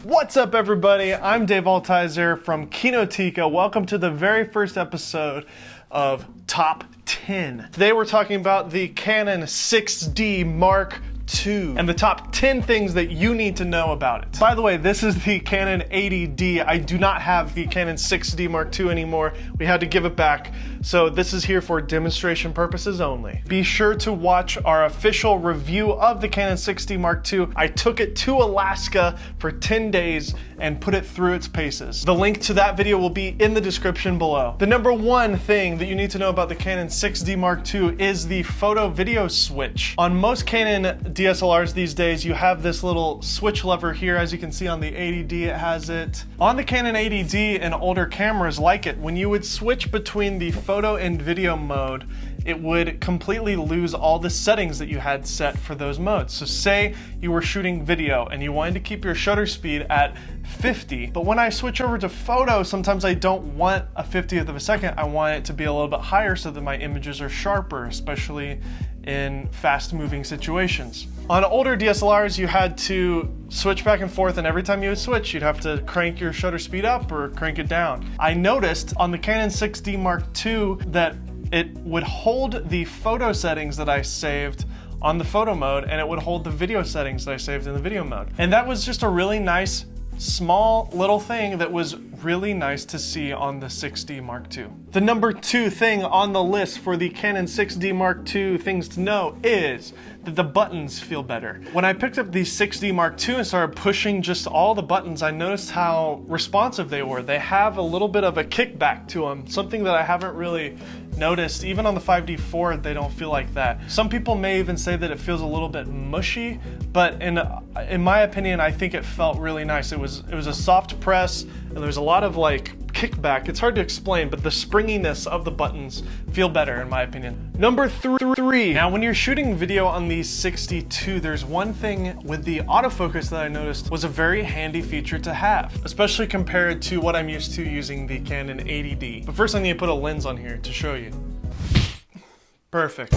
What's up, everybody? I'm Dave Altizer from Kinotika. Welcome to the very first episode of Top 10. Today we're talking about the Canon 6D Mark II and the top 10 things that you need to know about it. By the way, this is the Canon 80D. I do not have the Canon 6D Mark II anymore. We had to give it back. So this is here for demonstration purposes only. Be sure to watch our official review of the Canon 6D Mark II. I took it to Alaska for 10 days and put it through its paces. The link to that video will be in the description below. The number one thing that you need to know about the Canon 6D Mark II is the photo video switch. On most Canon DSLRs these days, you have this little switch lever here. As you can see on the 80D, it has it. On the Canon 80D and older cameras like it, when you would switch between the photo and video mode, it would completely lose all the settings that you had set for those modes. So say you were shooting video and you wanted to keep your shutter speed at 50, but when I switch over to photo, sometimes I don't want a 50th of a second. I want it to be a little bit higher so that my images are sharper, especially in fast moving situations. On older DSLRs, you had to switch back and forth, and every time you would switch, you'd have to crank your shutter speed up or crank it down. I noticed on the Canon 6D Mark II that it would hold the photo settings that I saved on the photo mode, and it would hold the video settings that I saved in the video mode. And that was just a really nice, small little thing that was really nice to see on the 6D Mark II. The number two thing on the list for the Canon 6D Mark II things to know is that the buttons feel better. When I picked up the 6D Mark II and started pushing just all the buttons, I noticed how responsive they were. They have a little bit of a kickback to them, something that I haven't really noticed. Even on the 5D4, they don't feel like that. Some people may even say that it feels a little bit mushy, but in my opinion, I think it felt really nice. It was a soft press, and there was a lot of like kickback. It's hard to explain, but the springiness of the buttons feel better in my opinion. Number three. Now, when you're shooting video on the 62, there's one thing with the autofocus that I noticed was a very handy feature to have, especially compared to what I'm used to using the Canon 80D. But first I need to put a lens on here to show you. Perfect.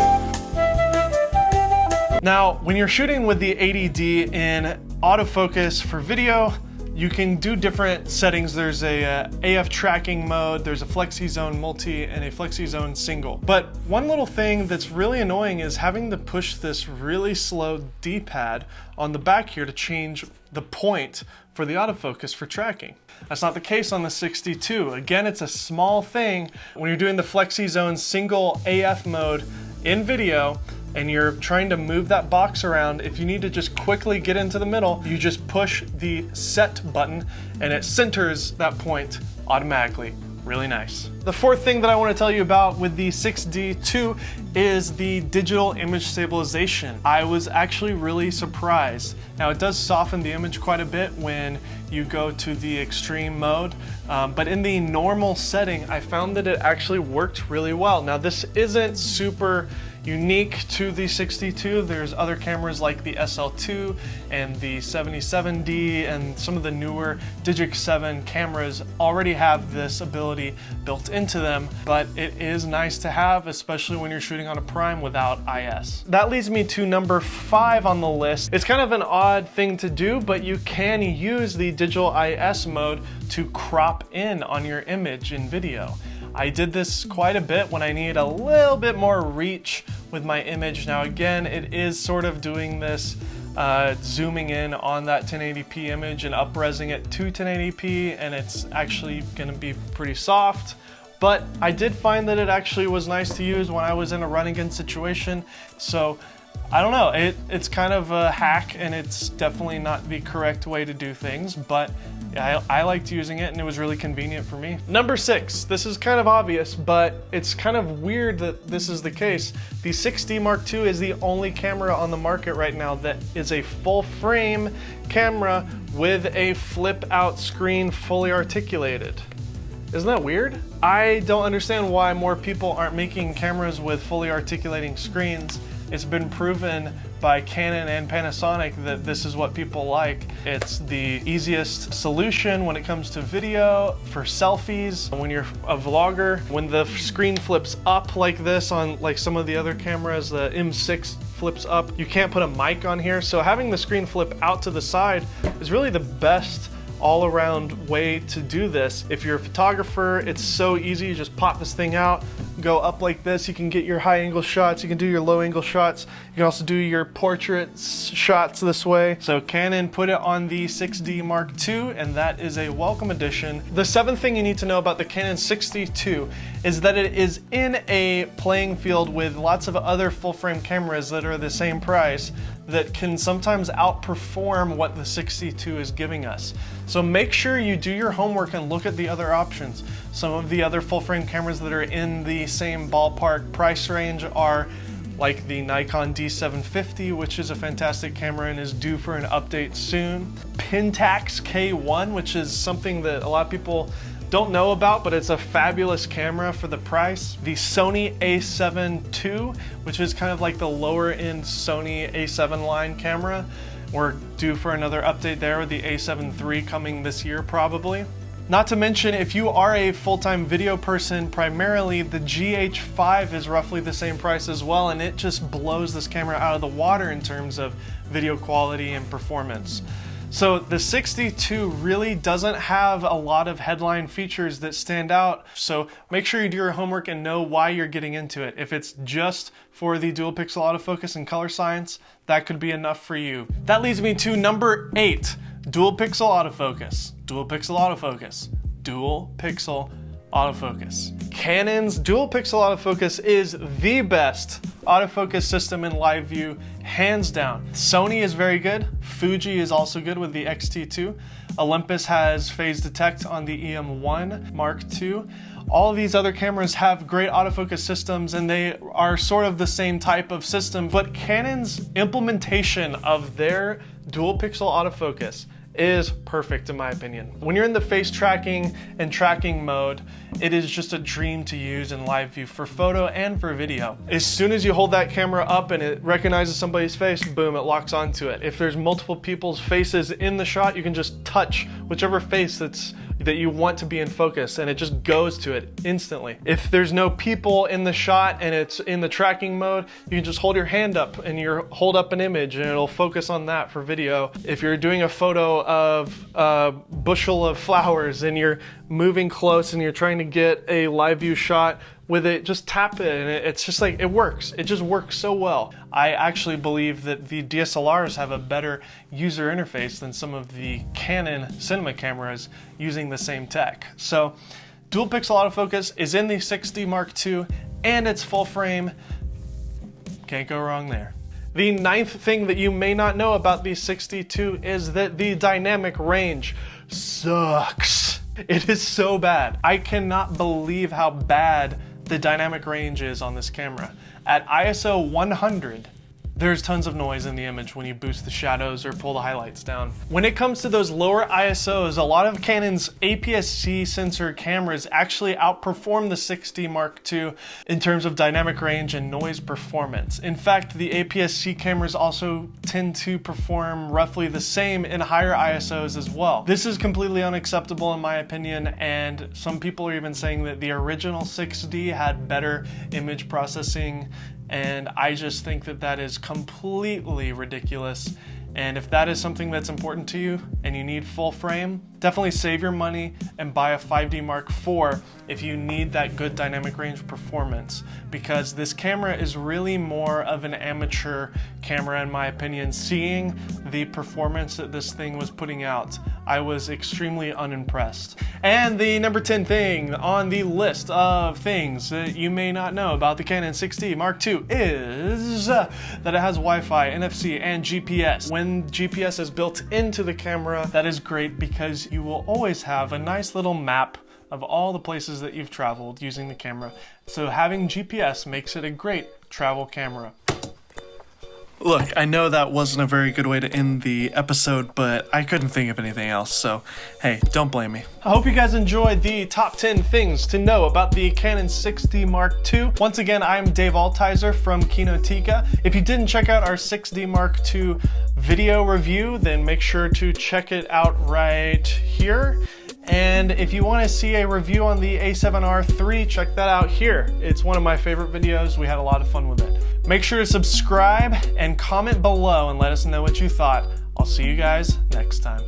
Now, when you're shooting with the 80D in autofocus for video, you can do different settings. There's a AF tracking mode, there's a flexi zone multi, and a flexi zone single. But one little thing that's really annoying is having to push this really slow D-pad on the back here to change the point for the autofocus for tracking. That's not the case on the 62. Again, it's a small thing. When you're doing the flexi zone single AF mode in video, and you're trying to move that box around, if you need to just quickly get into the middle, you just push the set button and it centers that point automatically. Really nice. The fourth thing that I want to tell you about with the 6D II is the digital image stabilization. I was actually really surprised. Now, it does soften the image quite a bit when you go to the extreme mode, but in the normal setting, I found that it actually worked really well. Now, this isn't super unique to the 62. There's other cameras like the SL2 and the 77D, and some of the newer Digic 7 cameras already have this ability built into them, but it is nice to have, especially when you're shooting on a prime without IS. That leads me to number 5 on the list. It's kind of an odd thing to do, but you can use the digital IS mode to crop in on your image in video. I did this quite a bit when I needed a little bit more reach with my image. Now again, it is sort of doing this zooming in on that 1080p image and up-resing it to 1080p, and it's actually gonna be pretty soft. But I did find that it actually was nice to use when I was in a run-and-gun situation. So I don't know, it's kind of a hack, and it's definitely not the correct way to do things, but I liked using it and it was really convenient for me. Number 6, this is kind of obvious, but it's kind of weird that this is the case. The 6D Mark II is the only camera on the market right now that is a full frame camera with a flip out screen fully articulated. Isn't that weird? I don't understand why more people aren't making cameras with fully articulating screens. It's been proven by Canon and Panasonic that this is what people like. It's the easiest solution when it comes to video, for selfies, when you're a vlogger. When the screen flips up like this on like some of the other cameras, the M6 flips up, you can't put a mic on here. So having the screen flip out to the side is really the best all-around way to do this. If you're a photographer, it's so easy. You just pop this thing out, go up like this. You can get your high-angle shots, you can do your low-angle shots. You can also do your portrait shots this way. So Canon put it on the 6D Mark II, and that is a welcome addition. The seventh thing you need to know about the Canon 6D II is that it is in a playing field with lots of other full-frame cameras that are the same price that can sometimes outperform what the 6D II is giving us. So make sure you do your homework and look at the other options. Some of the other full-frame cameras that are in the same ballpark price range are like the Nikon D750, which is a fantastic camera and is due for an update soon. Pentax K1, which is something that a lot of people don't know about, but it's a fabulous camera for the price. The Sony A7 II, which is kind of like the lower end Sony A7 line camera. We're due for another update there with the A7 III coming this year probably. Not to mention, if you are a full-time video person, primarily the GH5 is roughly the same price as well, and it just blows this camera out of the water in terms of video quality and performance. So the 6D II really doesn't have a lot of headline features that stand out, so make sure you do your homework and know why you're getting into it. If it's just for the dual pixel autofocus and color science, that could be enough for you. That leads me to number 8, dual pixel autofocus. Dual pixel autofocus. Dual pixel autofocus. Canon's dual pixel autofocus is the best autofocus system in live view, hands down. Sony is very good. Fuji is also good with the X-T2. Olympus has phase detect on the EM1 Mark II. All of these other cameras have great autofocus systems and they are sort of the same type of system, but Canon's implementation of their dual pixel autofocus is perfect in my opinion. When you're in the face tracking and tracking mode, it is just a dream to use in live view for photo and for video. As soon as you hold that camera up and it recognizes somebody's face, boom, it locks onto it. If there's multiple people's faces in the shot, you can just touch whichever face that you want to be in focus and it just goes to it instantly. If there's no people in the shot and it's in the tracking mode, you can just hold your hand up and you hold up an image and it'll focus on that for video. If you're doing a photo of a bushel of flowers and you're moving close and you're trying to get a live view shot with it, just tap it and it's just like, it works. It just works so well. I actually believe that the DSLRs have a better user interface than some of the Canon cinema cameras using the same tech. So dual pixel autofocus is in the 6D Mark II and it's full frame. Can't go wrong there. The ninth thing that you may not know about the 6D II is that the dynamic range sucks. It is so bad. I cannot believe how bad the dynamic range is on this camera. At ISO 100, there's tons of noise in the image when you boost the shadows or pull the highlights down. When it comes to those lower ISOs, a lot of Canon's APS-C sensor cameras actually outperform the 6D Mark II in terms of dynamic range and noise performance. In fact, the APS-C cameras also tend to perform roughly the same in higher ISOs as well. This is completely unacceptable in my opinion, and some people are even saying that the original 6D had better image processing, and I just think that that is completely ridiculous. And if that is something that's important to you and you need full frame, definitely save your money and buy a 5D Mark IV if you need that good dynamic range performance, because this camera is really more of an amateur camera in my opinion. Seeing the performance that this thing was putting out, I was extremely unimpressed. And the number 10 thing on the list of things that you may not know about the Canon 6D Mark II is that it has Wi-Fi, NFC, and GPS. When GPS is built into the camera, that is great because you will always have a nice little map of all the places that you've traveled using the camera. So having GPS makes it a great travel camera. Look, I know that wasn't a very good way to end the episode, but I couldn't think of anything else, so hey, don't blame me. I hope you guys enjoyed the top 10 things to know about the Canon 6D Mark II. Once again, I'm Dave Altizer from Kinotika. If you didn't check out our 6D Mark II video review, then make sure to check it out right here. And if you want to see a review on the A7R III, check that out here. It's one of my favorite videos. We had a lot of fun with it. Make sure to subscribe and comment below and let us know what you thought. I'll see you guys next time.